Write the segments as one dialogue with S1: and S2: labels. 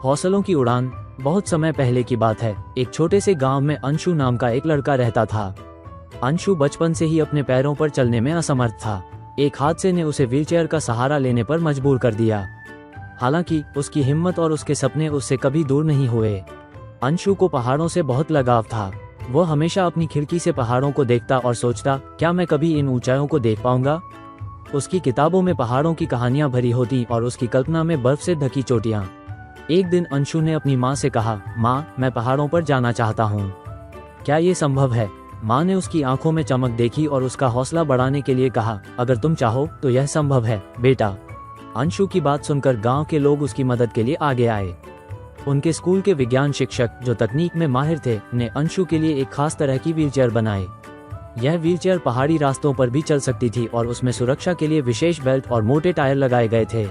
S1: हौसलों की उड़ान। बहुत समय पहले की बात है। एक छोटे से गांव में अंशु नाम का एक लड़का रहता था। अंशु बचपन से ही अपने पैरों पर चलने में असमर्थ था। एक हादसे ने उसे व्हीलचेयर का सहारा लेने पर मजबूर कर दिया। हालांकि उसकी हिम्मत और उसके सपने उससे कभी दूर नहीं हुए। अंशु को पहाड़ों से बहुत लगाव था। वह हमेशा अपनी खिड़की से पहाड़ों को देखता और सोचता, क्या मैं कभी इन ऊंचाइयों को देख पाऊंगा। उसकी किताबों में पहाड़ों की कहानियां भरी होती और उसकी कल्पना में बर्फ से ढकी चोटियां। एक दिन अंशु ने अपनी माँ से कहा, माँ, मैं पहाड़ों पर जाना चाहता हूँ, क्या ये संभव है। माँ ने उसकी आंखों में चमक देखी और उसका हौसला बढ़ाने के लिए कहा, अगर तुम चाहो तो यह संभव है बेटा। अंशु की बात सुनकर गांव के लोग उसकी मदद के लिए आगे आए। उनके स्कूल के विज्ञान शिक्षक, जो तकनीक में माहिर थे, ने अंशु के लिए एक खास तरह की व्हीलचेयर बनाई। यह व्हीलचेयर पहाड़ी रास्तों पर भी चल सकती थी और उसमें सुरक्षा के लिए विशेष बेल्ट और मोटे टायर लगाए गए थे।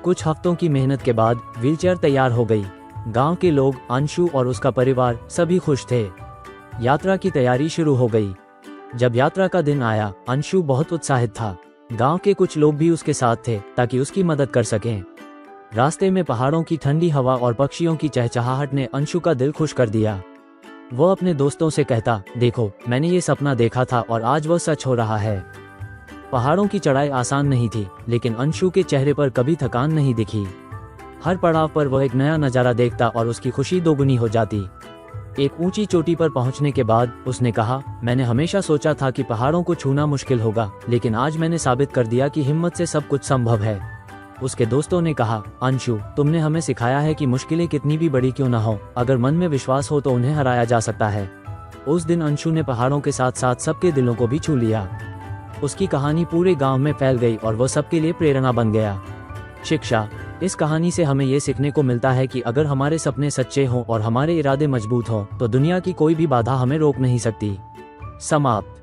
S1: कुछ हफ्तों की मेहनत के बाद व्हीलचेयर तैयार हो गई। गांव के लोग, अंशु और उसका परिवार सभी खुश थे। यात्रा की तैयारी शुरू हो गई। जब यात्रा का दिन आया, अंशु बहुत उत्साहित था। गांव के कुछ लोग भी उसके साथ थे ताकि उसकी मदद कर सकें। रास्ते में पहाड़ों की ठंडी हवा और पक्षियों की चहचहाहट ने अंशु का दिल खुश कर दिया। वह अपने दोस्तों से कहता, देखो, मैंने ये सपना देखा था और आज वह सच हो रहा है। पहाड़ों की चढ़ाई आसान नहीं थी, लेकिन अंशु के चेहरे पर कभी थकान नहीं दिखी। हर पड़ाव पर वह एक नया नज़ारा देखता और उसकी खुशी दोगुनी हो जाती। एक ऊंची चोटी पर पहुंचने के बाद उसने कहा, मैंने हमेशा सोचा था कि पहाड़ों को छूना मुश्किल होगा, लेकिन आज मैंने साबित कर दिया कि हिम्मत से सब कुछ संभव है। उसके दोस्तों ने कहा, अंशु, तुमने हमें सिखाया है कि मुश्किलें कितनी भी बड़ी क्यों न हो, अगर मन में विश्वास हो तो उन्हें हराया जा सकता है। उस दिन अंशु ने पहाड़ों के साथ साथ सबके दिलों को भी छू लिया। उसकी कहानी पूरे गांव में फैल गई और वह सबके लिए प्रेरणा बन गया। शिक्षा। इस कहानी से हमें ये सीखने को मिलता है कि अगर हमारे सपने सच्चे हों और हमारे इरादे मजबूत हों तो दुनिया की कोई भी बाधा हमें रोक नहीं सकती। समाप्त।